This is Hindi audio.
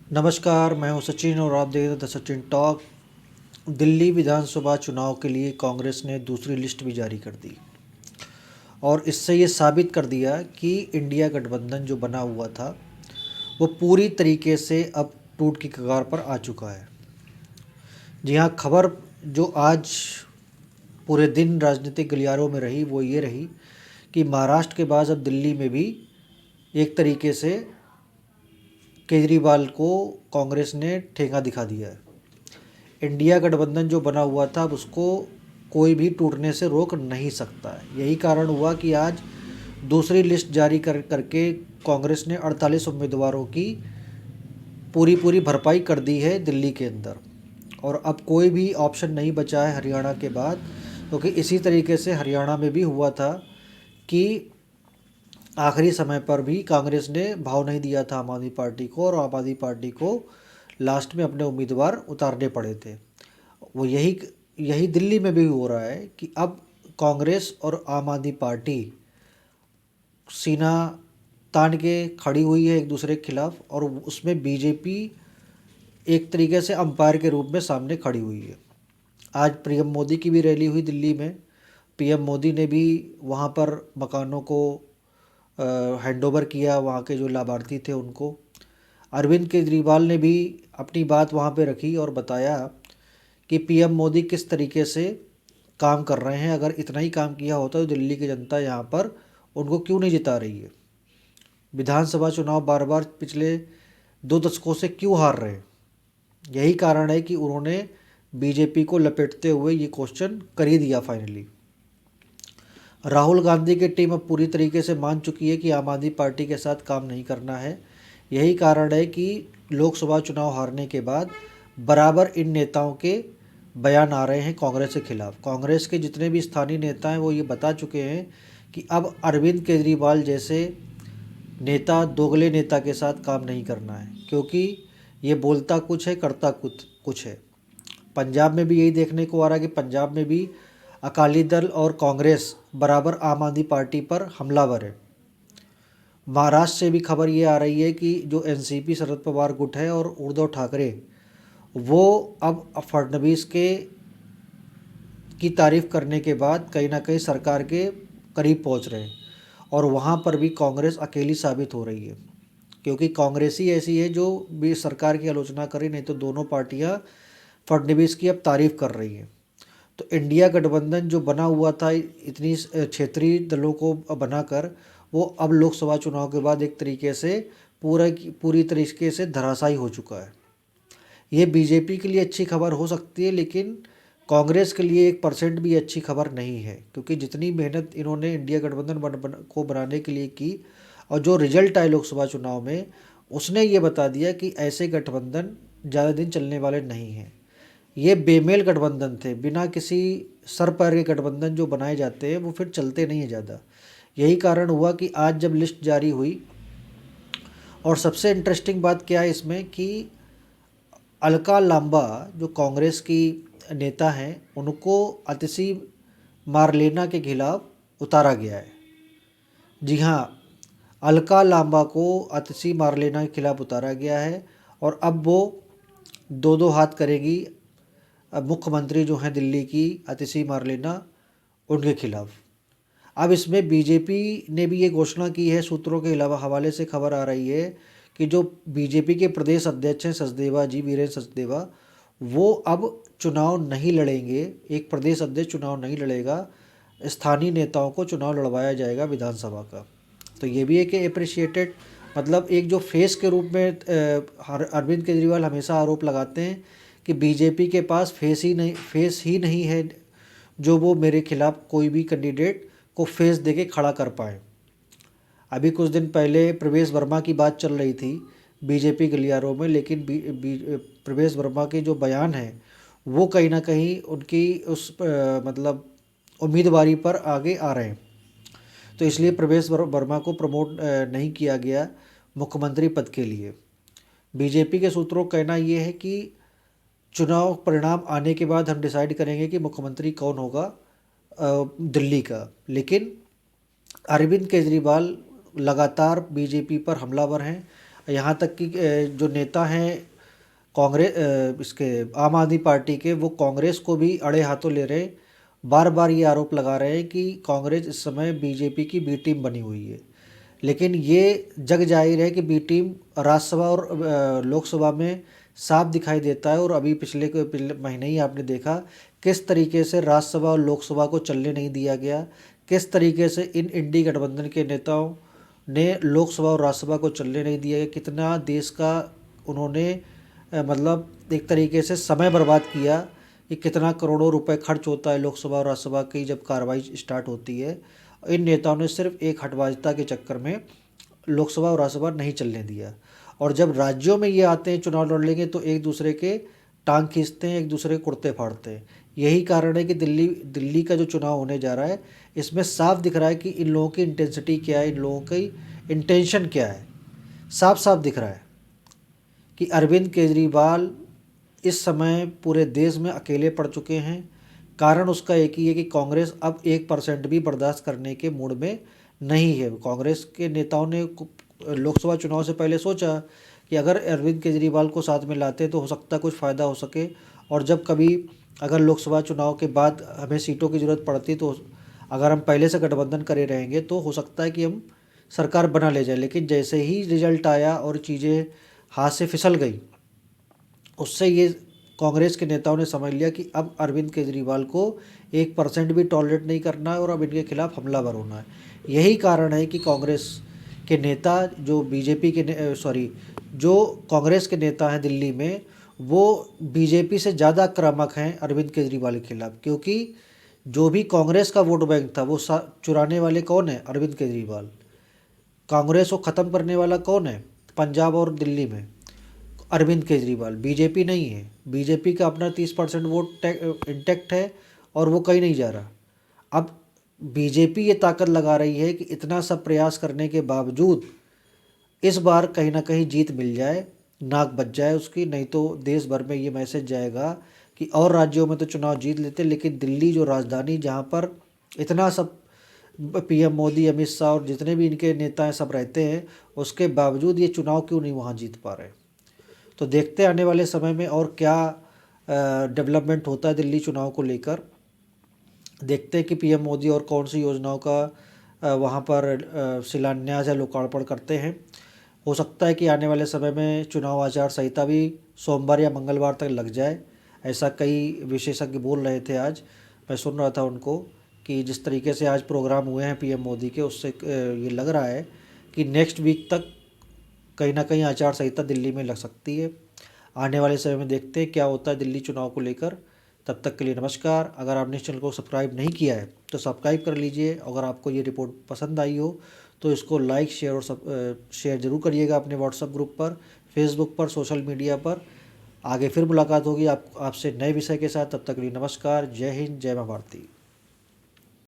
नमस्कार, मैं हूं सचिन और आप देख रहे हैं द सचिन टॉक। दिल्ली विधानसभा चुनाव के लिए कांग्रेस ने दूसरी लिस्ट भी जारी कर दी और इससे ये साबित कर दिया कि इंडिया गठबंधन जो बना हुआ था वो पूरी तरीके से अब टूट की कगार पर आ चुका है। जी हाँ, खबर जो आज पूरे दिन राजनीतिक गलियारों में रही वो ये रही कि महाराष्ट्र के बाद अब दिल्ली में भी एक तरीके से केजरीवाल को कांग्रेस ने ठेंगा दिखा दिया है। इंडिया गठबंधन जो बना हुआ था अब उसको कोई भी टूटने से रोक नहीं सकता है। यही कारण हुआ कि आज दूसरी लिस्ट जारी करके कांग्रेस ने 48 उम्मीदवारों की पूरी पूरी भरपाई कर दी है दिल्ली के अंदर। और अब कोई भी ऑप्शन नहीं बचा है हरियाणा के बाद, क्योंकि इसी तरीके से हरियाणा में भी हुआ था कि आखिरी समय पर भी कांग्रेस ने भाव नहीं दिया था आम आदमी पार्टी को और आम आदमी पार्टी को लास्ट में अपने उम्मीदवार उतारने पड़े थे। वो यही यही दिल्ली में भी हो रहा है कि अब कांग्रेस और आम आदमी पार्टी सीना तान के खड़ी हुई है एक दूसरे के खिलाफ, और उसमें बीजेपी एक तरीके से अंपायर के रूप में सामने खड़ी हुई है। आज पीएम मोदी की भी रैली हुई दिल्ली में। पीएम मोदी ने भी वहाँ पर मकानों को हैंडओवर किया, वहाँ के जो लाभार्थी थे उनको। अरविंद केजरीवाल ने भी अपनी बात वहाँ पे रखी और बताया कि पीएम मोदी किस तरीके से काम कर रहे हैं। अगर इतना ही काम किया होता तो दिल्ली की जनता यहाँ पर उनको क्यों नहीं जिता रही है। विधानसभा चुनाव बार बार पिछले 2 दशकों से क्यों हार रहे हैं। यही कारण है कि उन्होंने बीजेपी को लपेटते हुए ये क्वेश्चन कर ही दिया फाइनली। राहुल गांधी की टीम अब पूरी तरीके से मान चुकी है कि आम आदमी पार्टी के साथ काम नहीं करना है। यही कारण है कि लोकसभा चुनाव हारने के बाद बराबर इन नेताओं के बयान आ रहे हैं कांग्रेस के खिलाफ। कांग्रेस के जितने भी स्थानीय नेता हैं वो ये बता चुके हैं कि अब अरविंद केजरीवाल जैसे नेता, दोगले नेता के साथ काम नहीं करना है, क्योंकि ये बोलता कुछ है करता कुछ है। पंजाब में भी यही देखने को आ रहा है कि पंजाब में भी अकाली दल और कांग्रेस बराबर आम आदमी पार्टी पर हमलावर है। महाराष्ट्र से भी खबर ये आ रही है कि जो एनसीपी शरद पवार गुट है और उद्धव ठाकरे, वो अब फडणवीस के की तारीफ करने के बाद कहीं ना कहीं सरकार के करीब पहुंच रहे हैं। और वहाँ पर भी कांग्रेस अकेली साबित हो रही है, क्योंकि कांग्रेस ही ऐसी है जो भी सरकार की आलोचना करे, नहीं तो दोनों पार्टियाँ फडणवीस की अब तारीफ कर रही हैं। तो इंडिया गठबंधन जो बना हुआ था इतनी क्षेत्रीय दलों को बनाकर, वो अब लोकसभा चुनाव के बाद एक तरीके से पूरी तरीके से धराशायी हो चुका है। ये बीजेपी के लिए अच्छी खबर हो सकती है, लेकिन कांग्रेस के लिए 1% भी अच्छी खबर नहीं है, क्योंकि जितनी मेहनत इन्होंने इंडिया गठबंधन को बनाने के लिए की और जो रिजल्ट आए लोकसभा चुनाव में, उसने ये बता दिया कि ऐसे गठबंधन ज़्यादा दिन चलने वाले नहीं हैं। ये बेमेल गठबंधन थे, बिना किसी सर पैर के गठबंधन जो बनाए जाते हैं वो फिर चलते नहीं हैं ज़्यादा। यही कारण हुआ कि आज जब लिस्ट जारी हुई, और सबसे इंटरेस्टिंग बात क्या है इसमें कि अलका लांबा जो कांग्रेस की नेता हैं, उनको अतिशी मारलेना के खिलाफ उतारा गया है। जी हाँ, अलका लांबा को अतिशी मारलेना के खिलाफ उतारा गया है और अब वो दो दो हाथ करेगी अब मुख्यमंत्री जो हैं दिल्ली की अतिशी मारलेना, उनके खिलाफ। अब इसमें बीजेपी ने भी ये घोषणा की है, सूत्रों के अलावा हवाले से खबर आ रही है कि जो बीजेपी के प्रदेश अध्यक्ष हैं सचदेवा जी, वीरेंद्र सचदेवा, वो अब चुनाव नहीं लड़ेंगे। एक प्रदेश अध्यक्ष चुनाव नहीं लड़ेगा, स्थानीय नेताओं को चुनाव लड़वाया जाएगा विधानसभा का। तो ये भी एक अप्रिशिएटेड, मतलब एक जो फेस के रूप में अरविंद केजरीवाल हमेशा आरोप लगाते हैं कि बीजेपी के पास फेस ही नहीं है जो वो मेरे खिलाफ कोई भी कैंडिडेट को फेस देके खड़ा कर पाए। अभी कुछ दिन पहले प्रवेश वर्मा की बात चल रही थी बीजेपी गलियारों में, लेकिन प्रवेश वर्मा के जो बयान हैं वो कहीं ना कहीं उनकी उस मतलब उम्मीदवारी पर आगे आ रहे हैं। तो इसलिए प्रवेश वर्मा को प्रमोट नहीं किया गया मुख्यमंत्री पद के लिए। बीजेपी के सूत्रों का कहना ये है कि चुनाव परिणाम आने के बाद हम डिसाइड करेंगे कि मुख्यमंत्री कौन होगा दिल्ली का। लेकिन अरविंद केजरीवाल लगातार बीजेपी पर हमलावर हैं। यहाँ तक कि जो नेता हैं कांग्रेस इसके आम आदमी पार्टी के, वो कांग्रेस को भी अड़े हाथों ले रहे हैं। बार बार ये आरोप लगा रहे हैं कि कांग्रेस इस समय बीजेपी की बी टीम बनी हुई है। लेकिन ये जग जाहिर है कि बी टीम राज्यसभा और लोकसभा में साफ दिखाई देता है। और अभी पिछले महीने ही आपने देखा किस तरीके से राज्यसभा और लोकसभा को चलने नहीं दिया गया, किस तरीके से इन इंडी गठबंधन के नेताओं ने लोकसभा और राज्यसभा को चलने नहीं दिया गया, कितना देश का उन्होंने मतलब एक तरीके से समय बर्बाद किया कि कितना करोड़ों रुपए खर्च होता है लोकसभा और राज्यसभा की जब कार्रवाई स्टार्ट होती है। इन नेताओं ने सिर्फ एक हटवाजता के चक्कर में लोकसभा और राज्यसभा नहीं चलने दिया। और जब राज्यों में ये आते हैं चुनाव लड़ने तो एक दूसरे के टांग खींचते हैं, एक दूसरे के कुर्ते फाड़ते हैं। यही कारण है कि दिल्ली का जो चुनाव होने जा रहा है इसमें साफ दिख रहा है कि इन लोगों की इंटेंसिटी क्या है, इन लोगों की इंटेंशन क्या है। साफ साफ दिख रहा है कि अरविंद केजरीवाल इस समय पूरे देश में अकेले पड़ चुके हैं। कारण उसका एक ही है कि कांग्रेस अब 1% भी बर्दाश्त करने के मूड में नहीं है। कांग्रेस के नेताओं ने लोकसभा चुनाव से पहले सोचा कि अगर अरविंद केजरीवाल को साथ में लाते तो हो सकता है कुछ फ़ायदा हो सके, और जब कभी अगर लोकसभा चुनाव के बाद हमें सीटों की ज़रूरत पड़ती तो अगर हम पहले से गठबंधन करे रहेंगे तो हो सकता है कि हम सरकार बना ले जाए। लेकिन जैसे ही रिजल्ट आया और चीज़ें हाथ से फिसल गई, उससे ये कांग्रेस के नेताओं ने समझ लिया कि अब अरविंद केजरीवाल को 1% भी टॉलरेट नहीं करना है और अब इनके खिलाफ हमलावर होना है। यही कारण है कि कांग्रेस के नेता जो जो कांग्रेस के नेता हैं दिल्ली में, वो बीजेपी से ज़्यादा आक्रामक हैं अरविंद केजरीवाल के खिलाफ। क्योंकि जो भी कांग्रेस का वोट बैंक था वो चुराने वाले कौन है? अरविंद केजरीवाल। कांग्रेस को ख़त्म करने वाला कौन है? पंजाब और दिल्ली में अरविंद केजरीवाल, बीजेपी नहीं है। बीजेपी का अपना 30% वोट इंटैक्ट है और वो कहीं नहीं जा रहा। अब बीजेपी ये ताकत लगा रही है कि इतना सब प्रयास करने के बावजूद इस बार कहीं ना कहीं जीत मिल जाए, नाक बच जाए उसकी, नहीं तो देश भर में ये मैसेज जाएगा कि और राज्यों में तो चुनाव जीत लेते लेकिन दिल्ली जो राजधानी जहाँ पर इतना सब पीएम मोदी, अमित शाह और जितने भी इनके नेता हैं सब रहते हैं, उसके बावजूद ये चुनाव क्यों नहीं वहाँ जीत पा रहे। तो देखते हैं आने वाले समय में और क्या डेवलपमेंट होता है दिल्ली चुनाव को लेकर। देखते हैं कि पीएम मोदी और कौन सी योजनाओं का वहाँ पर शिलान्यास या लोकार्पण करते हैं। हो सकता है कि आने वाले समय में चुनाव आचार संहिता भी सोमवार या मंगलवार तक लग जाए, ऐसा कई विशेषज्ञ बोल रहे थे। आज मैं सुन रहा था उनको कि जिस तरीके से आज प्रोग्राम हुए हैं पीएम मोदी के, उससे ये लग रहा है कि नेक्स्ट वीक तक कहीं ना कहीं आचार संहिता दिल्ली में लग सकती है। आने वाले समय में देखते हैं क्या होता है दिल्ली चुनाव को लेकर। तब तक के लिए नमस्कार। अगर आपने इस चैनल को सब्सक्राइब नहीं किया है तो सब्सक्राइब कर लीजिए। अगर आपको ये रिपोर्ट पसंद आई हो तो इसको लाइक, शेयर और शेयर ज़रूर करिएगा अपने व्हाट्सएप ग्रुप पर, फेसबुक पर, सोशल मीडिया पर। आगे फिर मुलाकात होगी आपसे नए विषय के साथ। तब तक के लिए नमस्कार। जय हिंद, जय मां भारती।